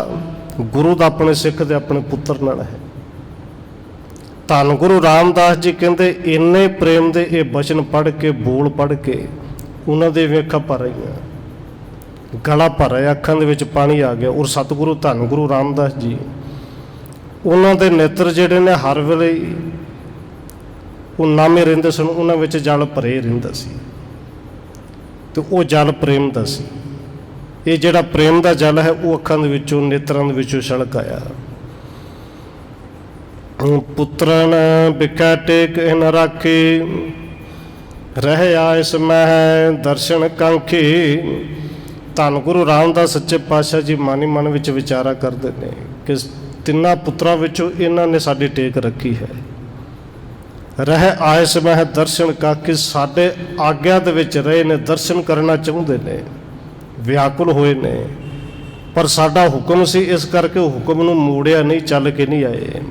गुरु दा अपने सिख दे अपने पुत्र नाल है। धन गुरु रामदास जी कहते इन्ने प्रेम दे ये बचन पढ़ के बोल पढ़ के उन्होंने वेखा भर रही, गला भर आया, अखां दे विच पानी आ गया। और सतगुरु धन गुरु रामदास जी उन्होंने नेत्र जिहड़े ने हर वेले वो नामे रहिंदे सन, उन्हां विच जल भरे रहिंदा सी। तो वो जल प्रेम दा सी। ये जिहड़ा प्रेम दा जल है वो अखां दे विचों नेत्रां दे विचों छलक आया। पुत्रन बिकै टेक इन राखी रह आयस मह दर्शन कांखी। धन गुरु रामदास सच्चे पातशाह जी मन ही मन विच विचारा करते हैं कि तिन्ना पुत्रां विचों इन्हां ने साडी टेक रखी है। रह आयस मह दर्शन कांखी, साडे आग्या दे विच रहे ने, दर्शन करना चाहुंदे ने, व्याकुल होए ने, पर साडा हुक्म सी इस करके हुक्म नूं मोड़िया नहीं, चल के नहीं आए।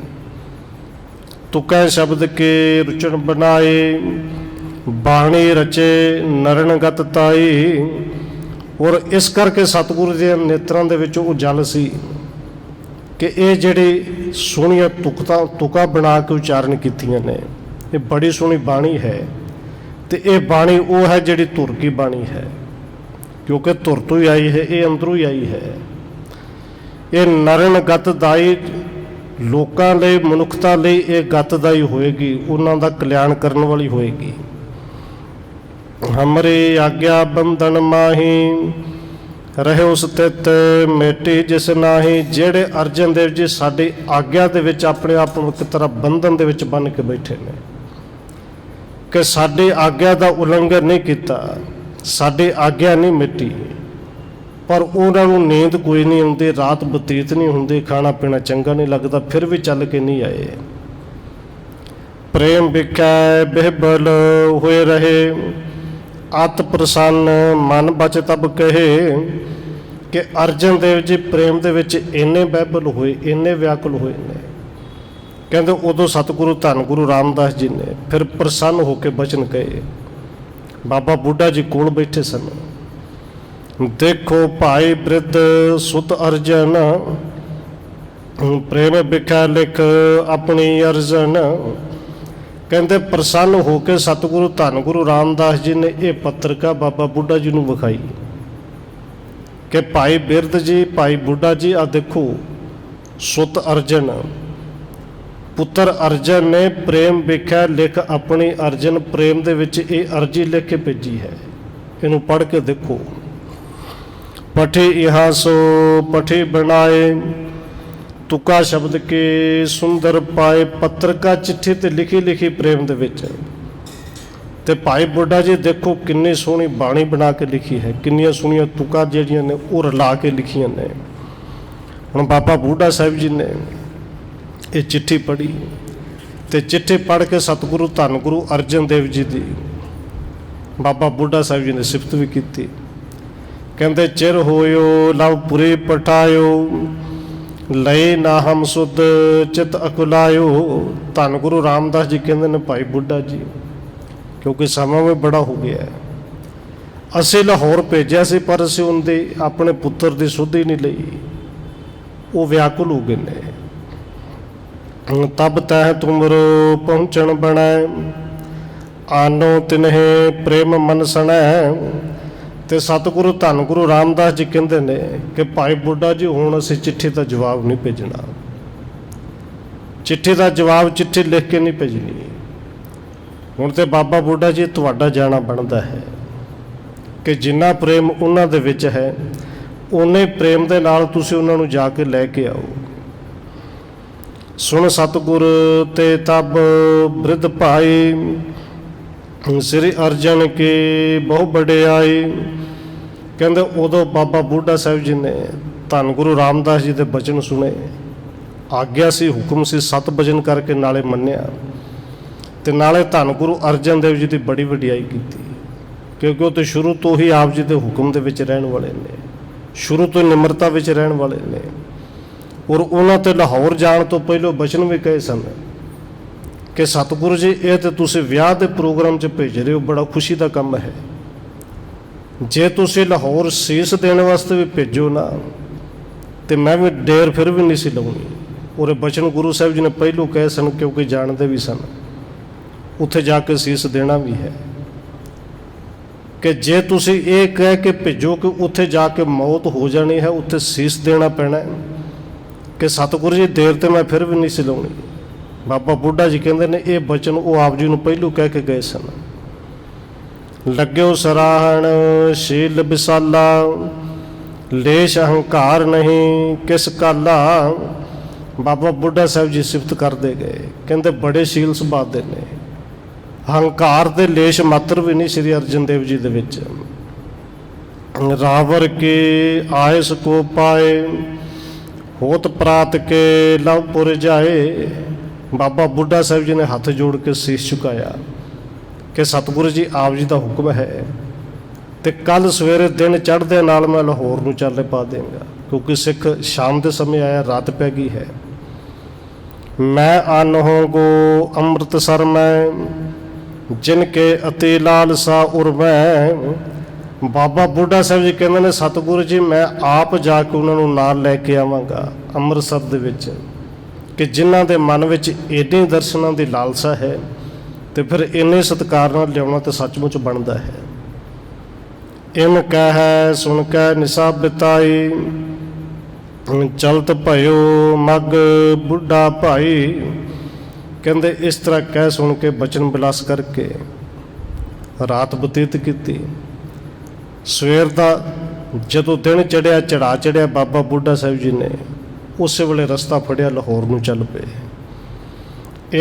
तुकै शब्द के रुचन बनाए बाणी रचे नरणगत ताई। और इस करके सतगुरु के नेत्रां दे विच वो जल सी कि ये जिहड़ी सोहणियां तुका बना के उचारण कीतियां ने, ये बड़ी सोहनी बाणी है। तो ये बाणी वो है जिहड़ी धुर की बाणी है, क्योंकि धुर तो ही आई है, ये अंदरों ही आई है। ये नरणगत दाई लोकां लई मनुखता लई ये गतदाई होएगी, उन्हां दा कल्याण करन वाली होएगी। हमरे आग्या बंधन माही रहे उस स्थित मेटी जिस नाही। जेड़े अर्जन देव जी साडी आग्या दे विच अपने आप नूं एक तरह बंधन दे विच बन के बैठे ने, कि साडी आग्या का उलंघन नहीं किया, साडी आग्या नहीं मिटी, पर उन्होंने नींद कोई नहीं आती, रात बतीत नहीं होंदी, खाना पीना चंगा नहीं लगता, फिर भी चल के नहीं आए। प्रेम विख्या बिहबल हुए रहे, अत प्रसन्न मन बच तब कहे कि अर्जन देव जी प्रेम दे विच इन्ने बहबल हुए, इन्ने व्याकुल हुए ने। कहते उदों सतगुरु धन गुरु रामदास जी ने फिर प्रसन्न होकर बचन कहे। बाबा बुढ़ा जी कोल बैठे सन। देखो भाई वृद्ध सुत अर्जन, प्रेम विख्या लिख अपनी अर्जन। कहते प्रसन्न होकर सतगुरु धन गुरु रामदास जी ने यह पत्रिका बाबा बुढ़ा जी नूं विखाई कि भाई बिरद जी, भाई बुढ़ा जी, आ देखो सुत अर्जन, पुत्र अर्जन ने प्रेम विख्या लिख अपनी अर्जन, प्रेम दे विच ये अर्जी लिख के भेजी है, इनू पढ़ के देखो। पठे इहा सो पठे बनाए, तुका शब्द के सुंदर पाए। पत्रिका चिट्ठी ते लिखी लिखी प्रेम दे विच। ते भाई बुढ़ा जी देखो किन्नी सोहनी बाणी बना के लिखी है, किन्नियां सोहनियां तुका जिहड़ियां ने वो रला के लिखियां ने। हुण बाबा बूढ़ा साहिब जी ने ये चिट्ठी पढ़ी, ते चिट्ठी पढ़ के सतगुरु धन गुरु अर्जन देव जी दी बाबा बूढ़ा साहिब जी ने सिफत भी की। कहते चिर होयो लवपुरी पठायो, लए ना हम सुध चित अकुलायो। धन गुरु रामदास जी कहते ने भाई बुढ़ा जी, क्योंकि समा भी बड़ा हो गया है, असी लाहौर भेजा से पर असी उनके अपने पुत्र की सुध ही नहीं लई, वो व्याकुल हो गए ने। तब तह तुमरो पहुँचन बनाए, आनो तिन्हे प्रेम मन सनै। ते सतगुरु धन गुरु रामदास जी कहते ने कि भाई बुढ़ा जी हुण असी चिट्ठी का जवाब नहीं भेजना, चिट्ठी का जवाब चिट्ठी लिख के नहीं भेजनी। हुण ते बाबा बुढ़ा जी तुहाडा जाना बनता है कि जिन्ना प्रेम उन्हां दे विच है, उन्ने प्रेम दे नाल तुसीं उन्हां नूं जाके लैके आओ। सुन सतगुर ते तब वृद्ध भाई, श्री अर्जन के बहु वडियाई। कहते उदों बाबा बूढ़ा साहिब जी ने धन गुरु रामदास जी के बचन सुने, आग्या सी हुक्म सी, 7 भजन करके नाले मन्निया, ते नाले धन गुरु अर्जन देव जी की बड़ी वडियाई की, क्योंकि वो तो शुरू तो ही आप जी के हुक्म के रहने वाले ने, शुरू तो निमरता विच रहने वाले ने। और उन्होंने लाहौर जाने तो पहलों बचन भी कहे सन कि सतगुरु जी ये तो तुसीं विआह के प्रोग्राम च भेज रहे हो, बड़ा खुशी का काम है, जे तुसीं लाहौर सीस देने वास्ते भी भेजो ना तो मैं भी डेर फिर भी नहीं सी लाउणी। और बचन गुरु साहिब जी ने पहलों कहे सन, क्योंकि जानते भी सन उत्थे जाके सीस देना भी है, कि जे तुसीं ये कह के भेजो कि उत्थे जाके मौत हो जानी है, उत्थे सीस देना पैना है, कि सतगुरु जी देर तो मैं फिर भी नहीं सी लाउणी। बाबा बुढ़ा जी कहते ने ये बचन वो आप जी नूं पहलू कह के गए सन। लग्यो सराहण शील विसाला, लेश अहंकार नहीं किस काला। बाबा बुढ़ा साहिब जी सिफत करते गए, कहते बड़े शील सुभाव दे ने, अहंकार दे लेश मात्र भी नहीं श्री अर्जन देव जी दे विच। रावर के आयस को पाए, होत प्रात के लवपुर जाए। बाबा बुढ़ा साहिब जी ने हाथ जोड़ के शीश झुकाया कि सतगुरु जी आप जी का हुक्म है, तो कल सवेरे दिन चढ़दे नाल मैं लाहौर नूं चाले पा देंगा, क्योंकि सिख शाम के समय आया, रात पै गई है। मैं आन होंगो अमृतसर में, जिनके अति लालसा उर्मै। बाबा बुढ़ा साहिब जी कहते हैं सतगुरु जी मैं आप जाके उन्होंने नाल लैके आवांगा अमृतसर दे विच, कि जिन्हां दे मन विच एडी दर्शनां दी लालसा है, तो फिर इन्ने सत्कार नाल लियाउणा तो सचमुच बनता है। इन कह सुन कै निशा बिताई, चलत भयो मग बुढ़ा भाई। कहते इस तरह कह सुन के बचन बिलास करके रात बतीत की। सवेर का जदों दिन चढ़िया, चढ़ा चढ़िया, बाबा बुढ़ा साहिब जी ने उस वेले रस्ता फड़िया, लाहौर नूं चल पे।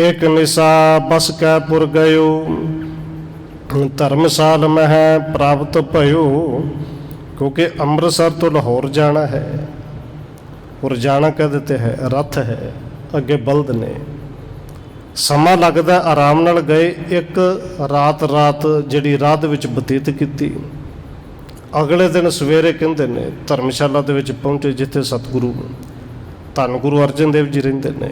एक निशा बस कै पुर गयो, ਧਰਮਸਾਲ ਮਹਿ ਪ੍ਰਾਪਤ ਭਇਓ, ਕਿਉਂਕਿ ਅੰਮ੍ਰਿਤਸਰ ਤੋਂ ਲਾਹੌਰ ਜਾਣਾ ਹੈ। ਔਰ ਜਾਣਾ ਕਦੇ ਤੇ ਹੈ, ਰੱਥ ਹੈ, ਅੱਗੇ ਬਲਦ ਨੇ, ਸਮਾਂ ਲੱਗਦਾ। ਆਰਾਮ ਨਾਲ ਗਏ, ਇੱਕ ਰਾਤ ਜਿਹੜੀ ਰਾਹ ਦੇ ਵਿੱਚ ਬਤੀਤ ਕੀਤੀ। ਅਗਲੇ ਦਿਨ ਸਵੇਰੇ ਕਹਿੰਦੇ ਨੇ ਧਰਮਸ਼ਾਲਾ ਦੇ ਵਿੱਚ ਪਹੁੰਚੇ, ਜਿੱਥੇ ਸਤਿਗੁਰੂ ਧੰਨ ਗੁਰੂ ਅਰਜਨ ਦੇਵ ਜੀ ਰਹਿੰਦੇ ਨੇ,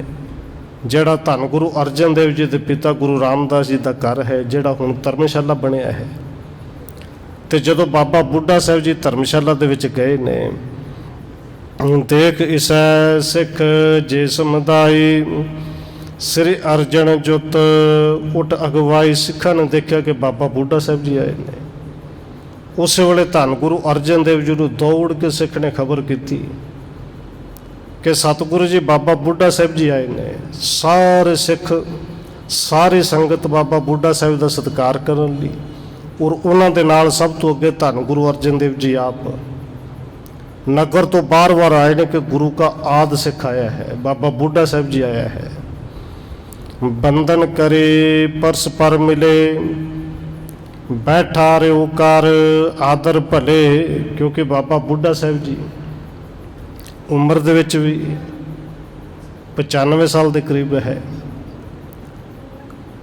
ਜਿਹੜਾ ਧੰਨ ਗੁਰੂ ਅਰਜਨ ਦੇਵ ਜੀ ਦੇ ਪਿਤਾ ਗੁਰੂ ਰਾਮਦਾਸ ਜੀ ਦਾ ਘਰ ਹੈ, ਜਿਹੜਾ ਹੁਣ ਧਰਮਸ਼ਾਲਾ ਬਣਿਆ ਹੈ। ਤੇ ਜਦੋਂ ਬਾਬਾ ਬੁੱਢਾ ਸਾਹਿਬ ਜੀ ਧਰਮਸ਼ਾਲਾ ਦੇ ਵਿੱਚ ਗਏ ਨੇ, ਦੇਖ ਇਸੈ ਸਿੱਖ ਜੇ ਸਮੁਦਾਇ, ਸ੍ਰੀ ਅਰਜਨ ਜੁਤ ਉਠ ਅਗਵਾਈ। ਸਿੱਖਾਂ ਨੇ ਦੇਖਿਆ ਕਿ ਬਾਬਾ ਬੁੱਢਾ ਸਾਹਿਬ ਜੀ ਆਏ ਨੇ। ਉਸੇ ਵੇਲੇ ਧੰਨ ਗੁਰੂ ਅਰਜਨ ਦੇਵ ਜੀ ਨੂੰ ਦੌੜ ਕੇ ਸਿੱਖ ਨੇ ਖਬਰ ਕੀਤੀ ਕਿ ਸਤਿਗੁਰੂ ਜੀ ਬਾਬਾ ਬੁੱਢਾ ਸਾਹਿਬ ਜੀ ਆਏ ਨੇ। ਸਾਰੇ ਸਿੱਖ, ਸਾਰੀ ਸੰਗਤ ਬਾਬਾ ਬੁੱਢਾ ਸਾਹਿਬ ਦਾ ਸਤਿਕਾਰ ਕਰਨ ਲਈ, ਔਰ ਉਹਨਾਂ ਦੇ ਨਾਲ ਸਭ ਤੋਂ ਅੱਗੇ ਧੰਨ ਗੁਰੂ ਅਰਜਨ ਦੇਵ ਜੀ ਆਪ ਨਗਰ ਤੋਂ ਬਾਰ-ਬਾਰ ਆਏ ਨੇ ਕਿ ਗੁਰੂ का ਆਦ ਸਿੱਖ ਆਇਆ ਹੈ, ਬਾਬਾ ਬੁੱਢਾ ਸਾਹਿਬ ਜੀ ਆਇਆ ਹੈ। ਬੰਦਨ ਕਰੇ ਪਰਸ ਪਰ ਮਿਲੇ, ਬੈਠਾ ਰਿਓ ਕਰ ਆਦਰ ਭਲੇ। ਕਿਉਂਕਿ ਬਾਬਾ ਬੁੱਢਾ ਸਾਹਿਬ ਜੀ ਉਮਰ ਦੇ ਵਿੱਚ ਵੀ 95 ਸਾਲ ਦੇ ਕਰੀਬ ਹੈ,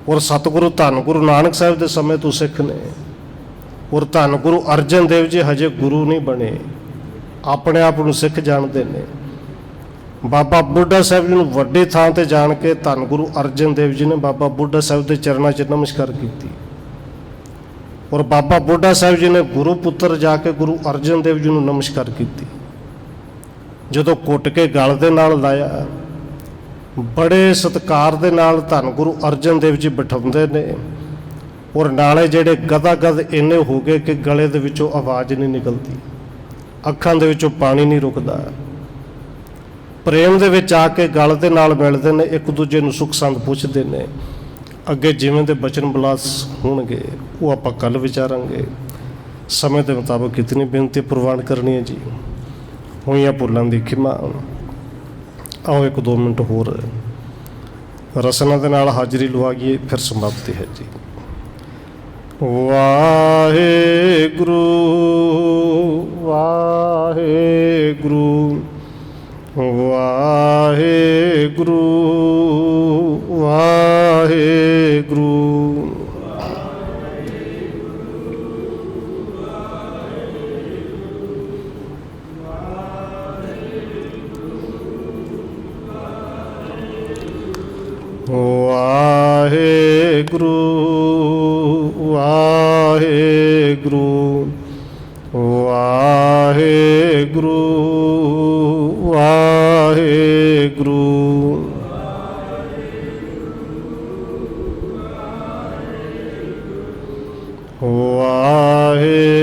ਔਰ ਸਤਿਗੁਰੂ ਧੰਨ ਗੁਰੂ ਨਾਨਕ ਸਾਹਿਬ ਦੇ ਸਮੇਂ ਤੋਂ ਸਿੱਖ ਨੇ। ਔਰ ਧੰਨ ਗੁਰੂ ਅਰਜਨ ਦੇਵ ਜੀ ਹਜੇ ਗੁਰੂ ਨਹੀਂ ਬਣੇ, ਆਪਣੇ ਆਪ ਨੂੰ ਸਿੱਖ ਜਾਣਦੇ ਨੇ। ਬਾਬਾ ਬੁੱਢਾ ਸਾਹਿਬ ਜੀ ਨੂੰ ਵੱਡੀ ਥਾਂ ਤੇ ਜਾਣ ਕੇ ਧੰਨ ਗੁਰੂ ਅਰਜਨ ਦੇਵ ਜੀ ਨੇ ਬਾਬਾ ਬੁੱਢਾ ਸਾਹਿਬ ਦੇ ਚਰਨਾਂ 'ਚ ਨਮਸਕਾਰ ਕੀਤੀ। ਔਰ ਬਾਬਾ ਬੁੱਢਾ ਸਾਹਿਬ ਜੀ ਨੇ ਗੁਰੂ ਪੁੱਤਰ ਜਾ ਕੇ ਗੁਰੂ ਅਰਜਨ ਦੇਵ ਜੀ ਨੂੰ ਨਮਸਕਾਰ ਕੀਤੀ। ਜਦੋਂ ਕੁੱਟ ਕੇ ਗਲ ਦੇ ਨਾਲ ਲਾਇਆ, ਬੜੇ ਸਤਿਕਾਰ ਦੇ ਨਾਲ ਧੰਨ ਗੁਰੂ ਅਰਜਨ ਦੇਵ ਜੀ ਬਿਠਾਉਂਦੇ ਨੇ। ਔਰ ਨਾਲੇ ਜਿਹੜੇ ਗਦਾਗਦ ਇੰਨੇ ਹੋ ਗਏ ਕਿ ਗਲੇ ਦੇ ਵਿੱਚੋਂ ਆਵਾਜ਼ ਨਹੀਂ ਨਿਕਲਦੀ, ਅੱਖਾਂ ਦੇ ਵਿੱਚੋਂ ਪਾਣੀ ਨਹੀਂ ਰੁਕਦਾ। ਪ੍ਰੇਮ ਦੇ ਵਿੱਚ ਆ ਕੇ ਗਲ ਦੇ ਨਾਲ ਮਿਲਦੇ ਨੇ, ਇੱਕ ਦੂਜੇ ਨੂੰ ਸੁੱਖ ਸੰਦ ਪੁੱਛਦੇ ਨੇ। ਅੱਗੇ ਜਿਵੇਂ ਦੇ ਬਚਨ ਬਲਾਸ ਹੋਣਗੇ ਉਹ ਆਪਾਂ ਕੱਲ੍ਹ ਵਿਚਾਰਾਂਗੇ। ਸਮੇਂ ਦੇ ਮੁਤਾਬਕ ਕਿਤਨੀ ਬੇਨਤੀ ਪ੍ਰਵਾਨ ਕਰਨੀ ਹੈ ਜੀ। ਹੋਈਆਂ ਭੁੱਲਾਂ ਦੀ ਖਿਮਾ। ਆਓ 1-2 ਮਿੰਟ ਹੋਰ ਰਸਨਾ ਦੇ ਨਾਲ ਹਾਜ਼ਰੀ ਲਵਾਈਏ, ਫਿਰ ਸਮਾਪਤੀ ਹੈ ਜੀ। ਵਾਹਿਗੁਰੂ ਵਾਹਿਗੁਰੂ ਵਾਹਿਗੁਰੂ ਵਾਹਿਗੁਰੂ। ਵਾਹਿਗੁਰੂ ਵਾਹਿਗੁਰੂ ਵਾਹਿਗੁਰੂ ਵਾਹਿਗੁਰੂ। ਵਾਹਿਗੁਰੂ